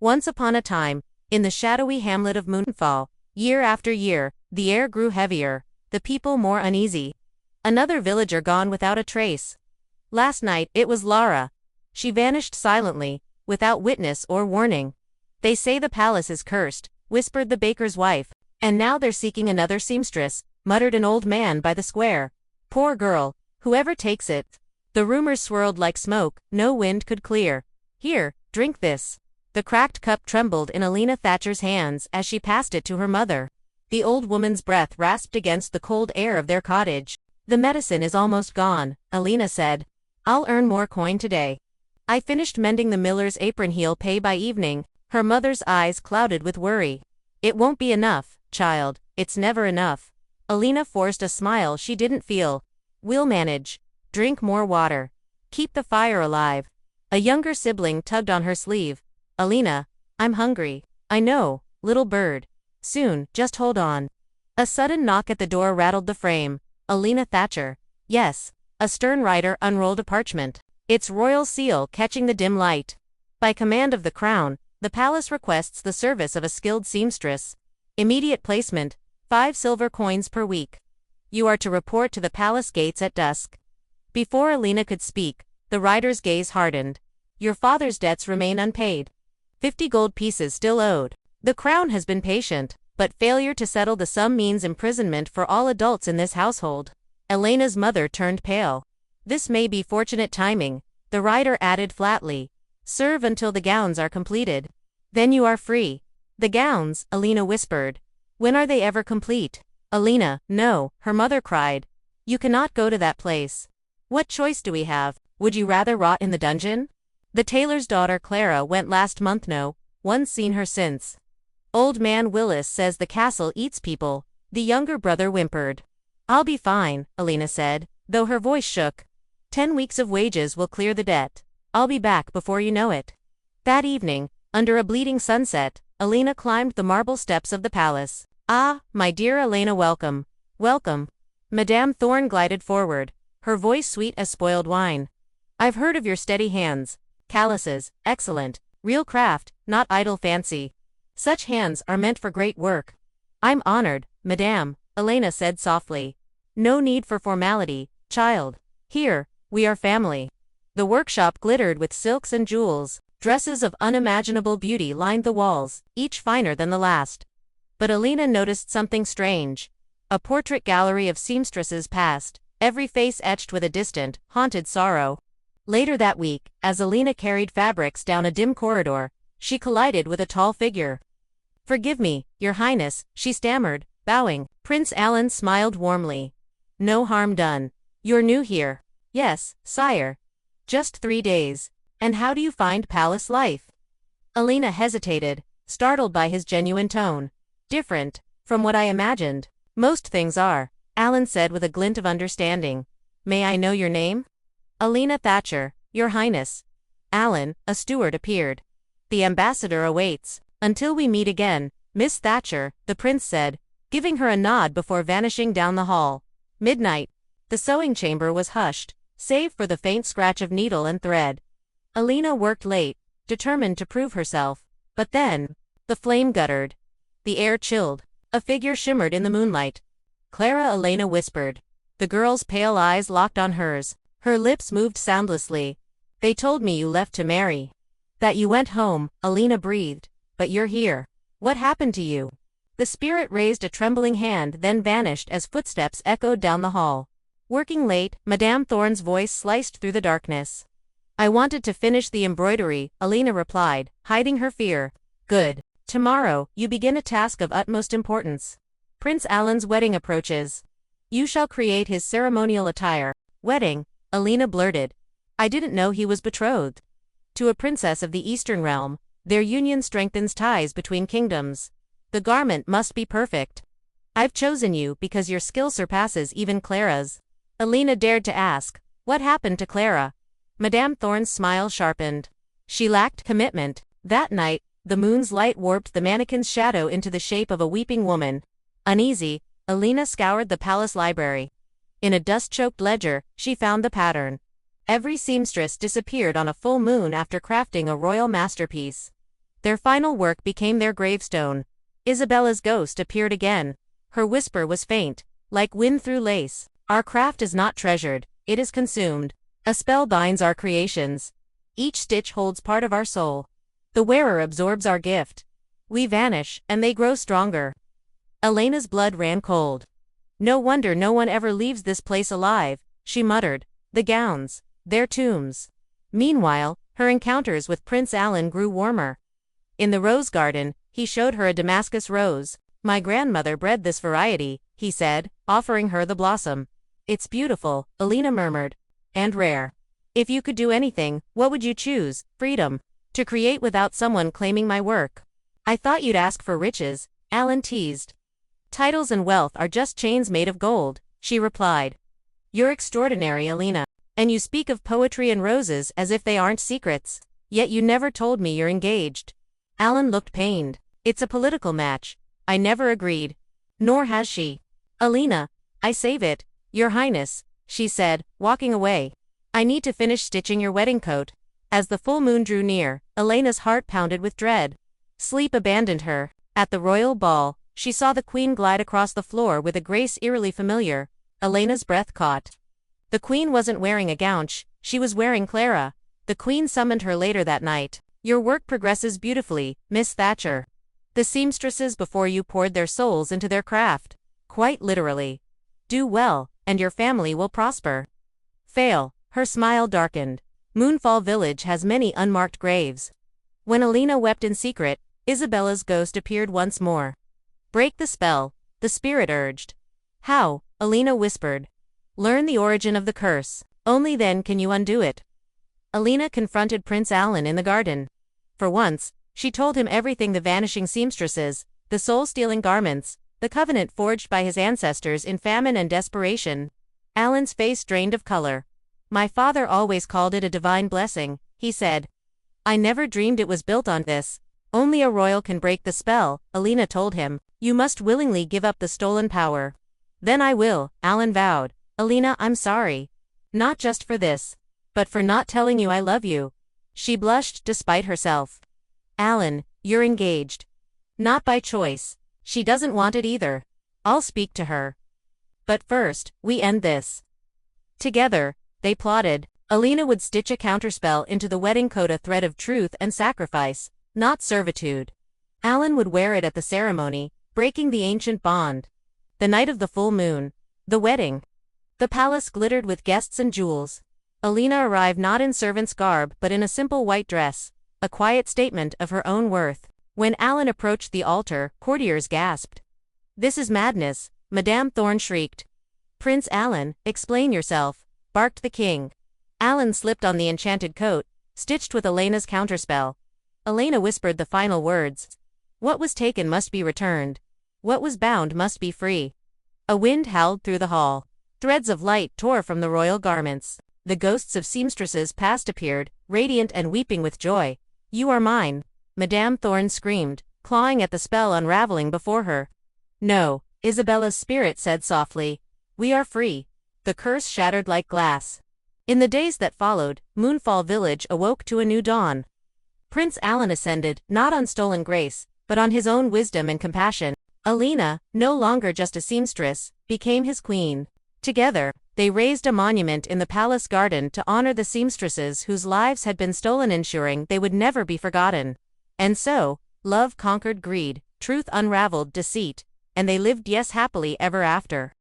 Once upon a time, in the shadowy hamlet of Moonfall, year after year, the air grew heavier, the people more uneasy. Another villager gone without a trace. Last night, it was Lara. She vanished silently, without witness or warning. They say the palace is cursed, whispered the baker's wife. And now they're seeking another seamstress, muttered an old man by the square. Poor girl, whoever takes it. The rumors swirled like smoke, no wind could clear. Here, drink this. The cracked cup trembled in Elena Thatcher's hands as she passed it to her mother. The old woman's breath rasped against the cold air of their cottage. The medicine is almost gone, Elena said. I'll earn more coin today. I finished mending the miller's apron, he'll pay by evening. Her mother's eyes clouded with worry. It won't be enough, child, it's never enough. Elena forced a smile she didn't feel. We'll manage. Drink more water. Keep the fire alive. A younger sibling tugged on her sleeve. Elena, I'm hungry. I know, little bird. Soon, just hold on. A sudden knock at the door rattled the frame. Elena Thatcher. Yes. A stern rider unrolled a parchment. Its royal seal catching the dim light. By command of the crown, the palace requests the service of a skilled seamstress. Immediate placement, 5 silver coins per week. You are to report to the palace gates at dusk. Before Elena could speak, the rider's gaze hardened. Your father's debts remain unpaid. 50 gold pieces still owed. The crown has been patient, but failure to settle the sum means imprisonment for all adults in this household. Elena's mother turned pale. This may be fortunate timing, the rider added flatly. Serve until the gowns are completed. Then you are free. The gowns, Elena whispered. When are they ever complete? Elena, no, her mother cried. You cannot go to that place. What choice do we have? Would you rather rot in the dungeon? The tailor's daughter Clara went last month, no one's seen her since. Old man Willis says the castle eats people, the younger brother whimpered. I'll be fine, Elena said, though her voice shook. 10 weeks of wages will clear the debt. I'll be back before you know it. That evening, under a bleeding sunset, Elena climbed the marble steps of the palace. Ah, my dear Elena, welcome. Welcome. Madame Thorne glided forward, her voice sweet as spoiled wine. I've heard of your steady hands. Calluses, excellent. Real craft, not idle fancy. Such hands are meant for great work. I'm honored, madame, Elena said softly. No need for formality, child. Here, we are family. The workshop glittered with silks and jewels. Dresses of unimaginable beauty lined the walls, each finer than the last. But Elena noticed something strange. A portrait gallery of seamstresses passed, every face etched with a distant, haunted sorrow. Later that week, as Elena carried fabrics down a dim corridor, she collided with a tall figure. Forgive me, your highness, she stammered, bowing. Prince Alan smiled warmly. No harm done. You're new here. Yes, sire. Just 3 days. And how do you find palace life? Elena hesitated, startled by his genuine tone. Different from what I imagined. Most things are, Alan said with a glint of understanding. May I know your name? Elena Thatcher, your highness. Alan, a steward appeared. The ambassador awaits. Until we meet again, Miss Thatcher, the prince said, giving her a nod before vanishing down the hall. Midnight. The sewing chamber was hushed, save for the faint scratch of needle and thread. Elena worked late, determined to prove herself. But then, the flame guttered. The air chilled. A figure shimmered in the moonlight. Clara, Elena whispered. The girl's pale eyes locked on hers. Her lips moved soundlessly. They told me you left to marry. That you went home, Elena breathed. But you're here. What happened to you? The spirit raised a trembling hand, then vanished as footsteps echoed down the hall. Working late, Madame Thorne's voice sliced through the darkness. I wanted to finish the embroidery, Elena replied, hiding her fear. Good. Tomorrow, you begin a task of utmost importance. Prince Alan's wedding approaches. You shall create his ceremonial attire. Wedding, Elena blurted. I didn't know he was betrothed. To a princess of the Eastern realm, their union strengthens ties between kingdoms. The garment must be perfect. I've chosen you because your skill surpasses even Clara's. Elena dared to ask, what happened to Clara? Madame Thorne's smile sharpened. She lacked commitment. That night, the moon's light warped the mannequin's shadow into the shape of a weeping woman. Uneasy, Elena scoured the palace library. In a dust-choked ledger, she found the pattern. Every seamstress disappeared on a full moon after crafting a royal masterpiece. Their final work became their gravestone. Isabella's ghost appeared again. Her whisper was faint, like wind through lace. Our craft is not treasured, it is consumed. A spell binds our creations. Each stitch holds part of our soul. The wearer absorbs our gift. We vanish, and they grow stronger. Elena's blood ran cold. No wonder no one ever leaves this place alive, she muttered. The gowns, their tombs. Meanwhile, her encounters with Prince Alan grew warmer. In the rose garden, he showed her a Damascus rose. My grandmother bred this variety, he said, offering her the blossom. It's beautiful, Elena murmured. And rare. If you could do anything, what would you choose? Freedom. To create without someone claiming my work. I thought you'd ask for riches, Alan teased. Titles and wealth are just chains made of gold, she replied. You're extraordinary, Elena. And you speak of poetry and roses as if they aren't secrets. Yet you never told me you're engaged. Alan looked pained. It's a political match. I never agreed. Nor has she. Elena, I save it, Your Highness, she said, walking away. I need to finish stitching your wedding coat. As the full moon drew near, Elena's heart pounded with dread. Sleep abandoned her. At the royal ball, she saw the queen glide across the floor with a grace eerily familiar. Elena's breath caught. The queen wasn't wearing a gown, she was wearing Clara. The queen summoned her later that night. Your work progresses beautifully, Miss Thatcher. The seamstresses before you poured their souls into their craft. Quite literally. Do well, and your family will prosper. Fail, her smile darkened. Moonfall Village has many unmarked graves. When Elena wept in secret, Isabella's ghost appeared once more. Break the spell, the spirit urged. How? Elena whispered. Learn the origin of the curse. Only then can you undo it. Elena confronted Prince Alan in the garden. For once, she told him everything: the vanishing seamstresses, the soul-stealing garments, the covenant forged by his ancestors in famine and desperation. Alan's face drained of color. My father always called it a divine blessing, he said. I never dreamed it was built on this. Only a royal can break the spell, Elena told him. You must willingly give up the stolen power. Then I will, Alan vowed. Elena, I'm sorry. Not just for this, but for not telling you I love you. She blushed despite herself. Alan, you're engaged. Not by choice. She doesn't want it either. I'll speak to her. But first, we end this. Together, they plotted. Elena would stitch a counterspell into the wedding coat, a thread of truth and sacrifice, not servitude. Alan would wear it at the ceremony, breaking the ancient bond. The night of the full moon. The wedding. The palace glittered with guests and jewels. Elena arrived not in servant's garb but in a simple white dress, a quiet statement of her own worth. When Alan approached the altar, courtiers gasped. This is madness, Madame Thorne shrieked. Prince Alan, explain yourself, barked the king. Alan slipped on the enchanted coat, stitched with Elena's counterspell. Elena whispered the final words. What was taken must be returned. What was bound must be free. A wind howled through the hall. Threads of light tore from the royal garments. The ghosts of seamstresses past appeared, radiant and weeping with joy. You are mine, Madame Thorne screamed, clawing at the spell unraveling before her. No, Isabella's spirit said softly. We are free. The curse shattered like glass. In the days that followed, Moonfall Village awoke to a new dawn. Prince Alan ascended, not on stolen grace, but on his own wisdom and compassion. Elena, no longer just a seamstress, became his queen. Together, they raised a monument in the palace garden to honor the seamstresses whose lives had been stolen, ensuring they would never be forgotten. And so, love conquered greed, truth unraveled deceit, and they lived, yes, happily ever after.